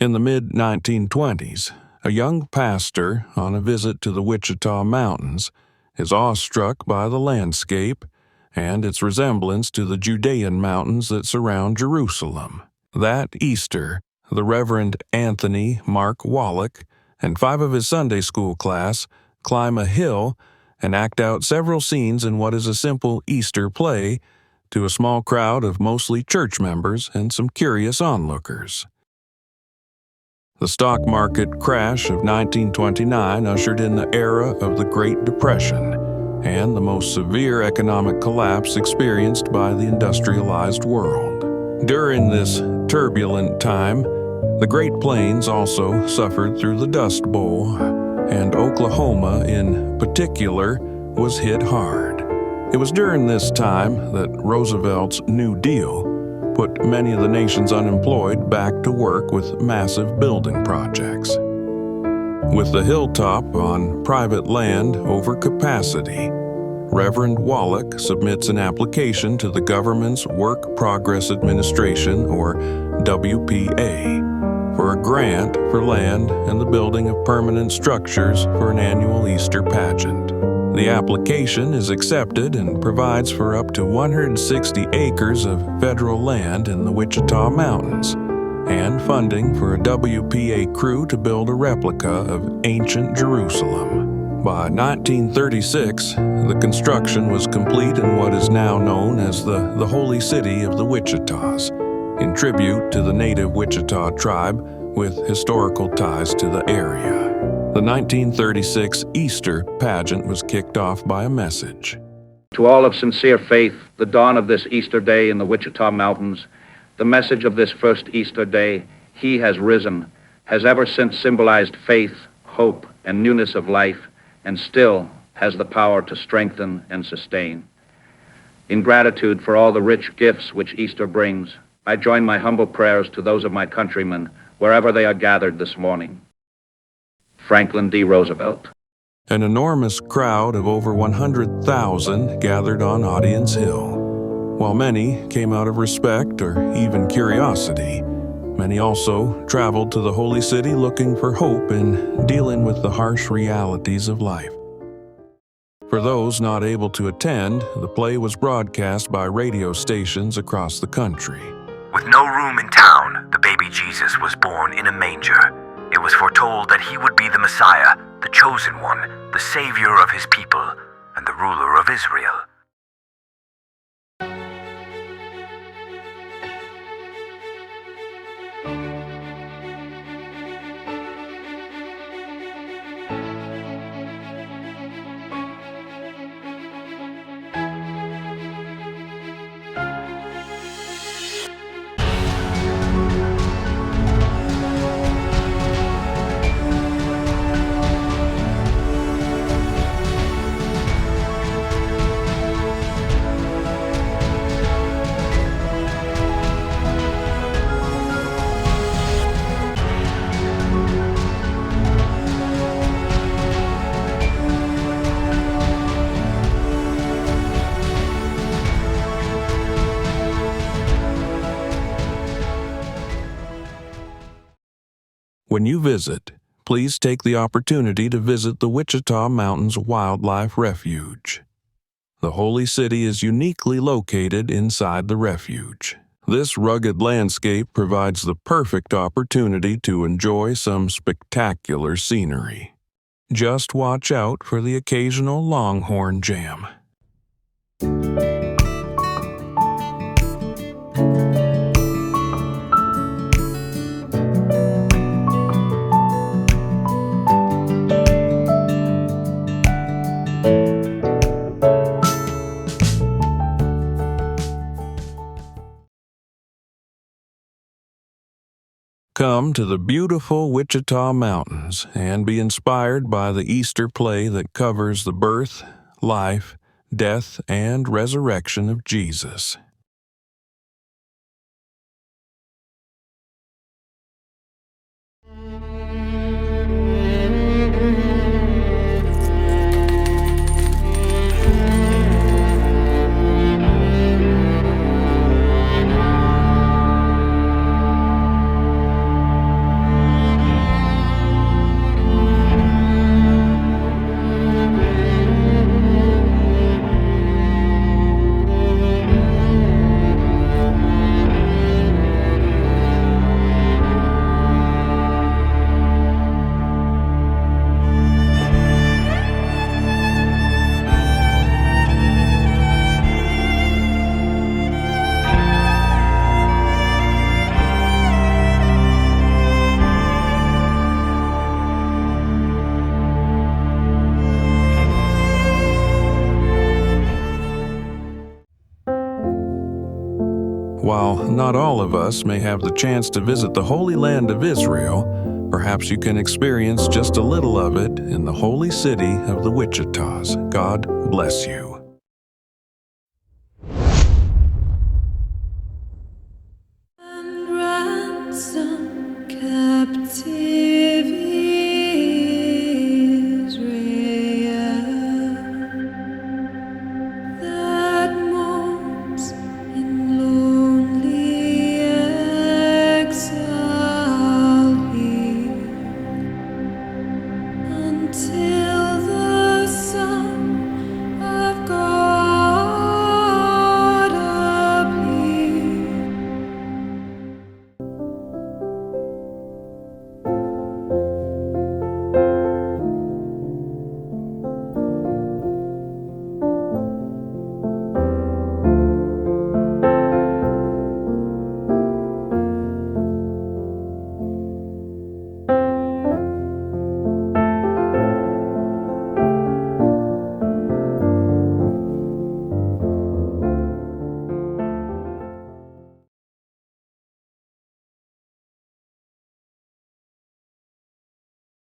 In the mid-1920s, a young pastor on a visit to the Wichita Mountains is awestruck by the landscape and its resemblance to the Judean mountains that surround Jerusalem. That Easter, the Reverend Anthony Mark Wallach and 5 of his Sunday school class climb a hill and act out several scenes in what is a simple Easter play to a small crowd of mostly church members and some curious onlookers. The stock market crash of 1929 ushered in the era of the Great Depression and the most severe economic collapse experienced by the industrialized world. During this turbulent time, the Great Plains also suffered through the Dust Bowl, and Oklahoma in particular was hit hard. It was during this time that Roosevelt's New Deal put many of the nation's unemployed back to work with massive building projects. With the hilltop on private land over capacity, Reverend Wallach submits an application to the government's Work Progress Administration, or WPA, for a grant for land and the building of permanent structures for an annual Easter pageant. The application is accepted and provides for up to 160 acres of federal land in the Wichita Mountains and funding for a WPA crew to build a replica of ancient Jerusalem. By 1936, the construction was complete in what is now known as the Holy City of the Wichitas, in tribute to the native Wichita tribe with historical ties to the area. The 1936 Easter pageant was kicked off by a message. To all of sincere faith, the dawn of this Easter day in the Wichita Mountains, the message of this first Easter day, He has risen, has ever since symbolized faith, hope, and newness of life, and still has the power to strengthen and sustain. In gratitude for all the rich gifts which Easter brings, I join my humble prayers to those of my countrymen, wherever they are gathered this morning. Franklin D. Roosevelt. An enormous crowd of over 100,000 gathered on Audience Hill. While many came out of respect or even curiosity, many also traveled to the Holy City looking for hope in dealing with the harsh realities of life. For those not able to attend, the play was broadcast by radio stations across the country. With no room in town, the baby Jesus was born in a manger. It was foretold that he would be the Messiah, the chosen one, the Savior of his people, and the ruler of Israel. When you visit, please take the opportunity to visit the Wichita Mountains Wildlife Refuge. The Holy City is uniquely located inside the refuge. This rugged landscape provides the perfect opportunity to enjoy some spectacular scenery. Just watch out for the occasional longhorn jam. Come to the beautiful Wichita Mountains and be inspired by the Easter play that covers the birth, life, death, and resurrection of Jesus. While not all of us may have the chance to visit the Holy Land of Israel, perhaps you can experience just a little of it in the holy city of the Wichitas. God bless you.